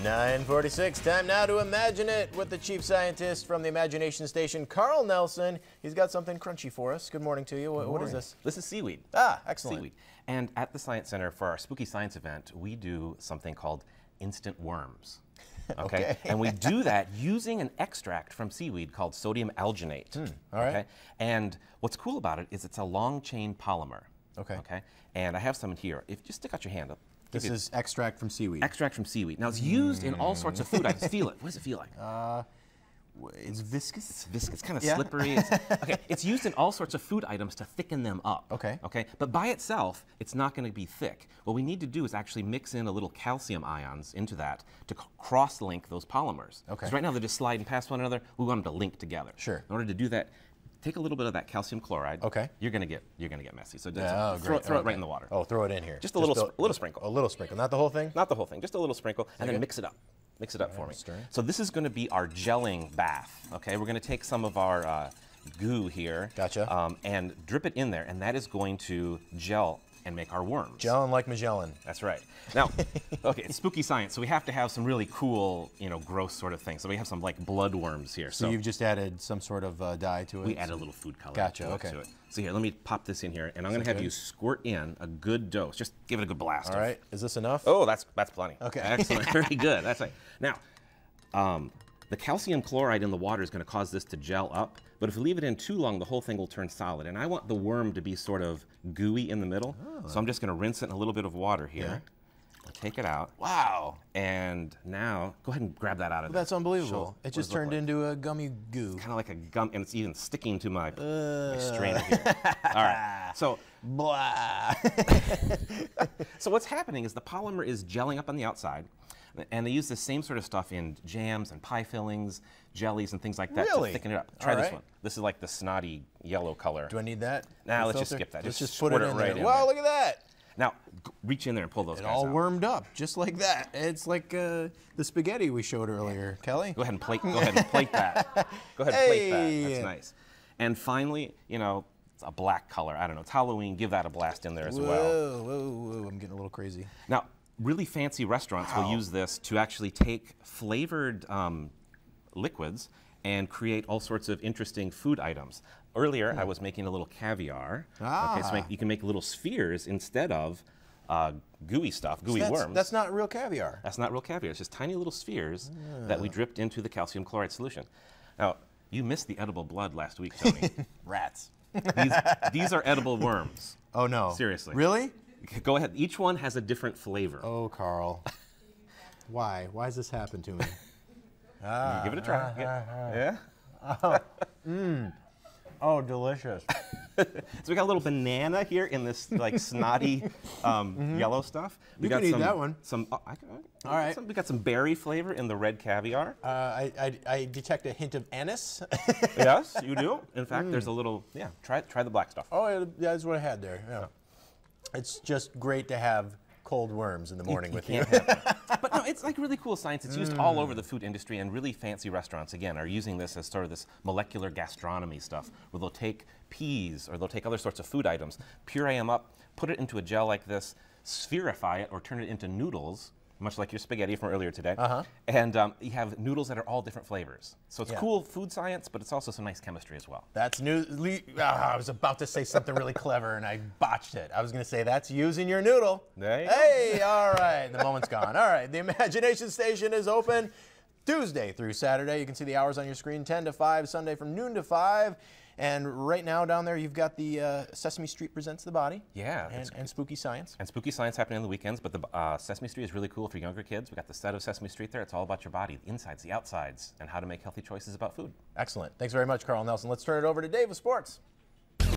9:46, time now to imagine it with the chief scientist from the Imagination Station, Carl Nelson. He's got something crunchy for us. Good morning to you. What is this? This is seaweed. Ah, excellent. Seaweed. And at the Science Center for our Spooky Science event, we do something called instant worms. Okay? And we do that using an extract from seaweed called sodium alginate. All right. Okay? And what's cool about it is it's a long chain polymer. Okay. Okay? And I have some in here. If you just stick out your hand up. This is extract from seaweed. Extract from seaweed. Now it's used in all sorts of food items. Feel it. What does it feel like? It's viscous. It's viscous. It's kind of slippery. It's used in all sorts of food items to thicken them up. Okay. Okay. But by itself, it's not going to be thick. What we need to do is actually mix in a little calcium ions into that to cross-link those polymers. Okay. So right now they're just sliding past one another. We want them to link together. Sure. In order to do that, take a little bit of that calcium chloride. Okay. You're gonna get messy. So Oh, throw it right in the water. Oh, throw it in here. Just a little sprinkle. A little sprinkle, not the whole thing? Not the whole thing, just a little sprinkle, and then mix it up. Mix it up for me. stir. So this is going to be our gelling bath. Okay, we're going to take some of our goo here. Gotcha. And drip it in there, and that is going to gel and make our worms. Gelling like Magellan. That's right. Now, okay, it's spooky science, so we have to have some really cool, gross sort of things. So we have some like blood worms here. So you've just added some sort of dye to it? We add a little food color Gotcha, to okay. it. So here, let me pop this in here, and I'm going to have you squirt in a good dose. Just give it a good blast. All right, is this enough? Oh, that's plenty. Okay. Excellent, very good. That's right. Now, the calcium chloride in the water is going to cause this to gel up, but if we leave it in too long, the whole thing will turn solid. And I want the worm to be sort of gooey in the middle, so I'm just going to rinse it in a little bit of water here. Yeah. Take it out. Wow. And now, go ahead and grab that out of there. That's unbelievable. It just turned into a gummy goo. Kind of like a gum, and it's even sticking to my strainer here. All right. So, blah. So what's happening is the polymer is gelling up on the outside, and they use the same sort of stuff in jams and pie fillings, jellies, and things like that to thicken it up. Try this one. This is like the snotty yellow color. Do I need that? Nah, let's just skip that. Let's just squirt put it in right there. in Wow, there. look at that. Now, reach in there and pull those guys All out. wormed up, just like that. It's like the spaghetti we showed earlier, Kelly. Go ahead and plate. Go ahead and plate that. Go ahead and plate that. That's nice. And finally, it's a black color. I don't know. It's Halloween. Give that a blast in there as well. Whoa, whoa, whoa! I'm getting a little crazy. Now, really fancy restaurants will use this to actually take flavored liquids and create all sorts of interesting food items. Earlier, I was making a little caviar. Okay, so you can make little spheres instead of gooey stuff, gooey worms. That's not real caviar. That's not real caviar. It's just tiny little spheres that we dripped into the calcium chloride solution. Now, you missed the edible blood last week, Tony. Rats. These are edible worms. Oh, no. Seriously. Really? Go ahead. Each one has a different flavor. Oh, Carl. Why? Why does this happen to me? Give it a try. Yeah? Oh, delicious. So we got a little banana here in this like snotty yellow stuff. You can eat that one. All right. We got some berry flavor in the red caviar. I detect a hint of anise. Yes, you do. In fact, there's a little, try the black stuff. Oh, yeah, that's what I had there. Yeah. It's just great to have cold worms in the morning with you. But no, it's like really cool science. It's used all over the food industry, and really fancy restaurants, again, are using this as sort of this molecular gastronomy stuff, where they'll take peas or they'll take other sorts of food items, puree them up, put it into a gel like this, spherify it or turn it into noodles, much like your spaghetti from earlier today. And you have noodles that are all different flavors. So it's cool food science, but it's also some nice chemistry as well. That's new. I was about to say something really clever and I botched it. I was going to say that's using your noodle. There you Hey, all right. The moment's gone. All right. The Imagination Station is open Tuesday through Saturday. You can see the hours on your screen, 10 to 5, Sunday from noon to 5. And right now down there, you've got the Sesame Street Presents the Body. Yeah. And Spooky Science. And Spooky Science happening on the weekends, but the Sesame Street is really cool for younger kids. We got the set of Sesame Street there. It's all about your body, the insides, the outsides, and how to make healthy choices about food. Excellent. Thanks very much, Carl Nelson. Let's turn it over to Dave with sports.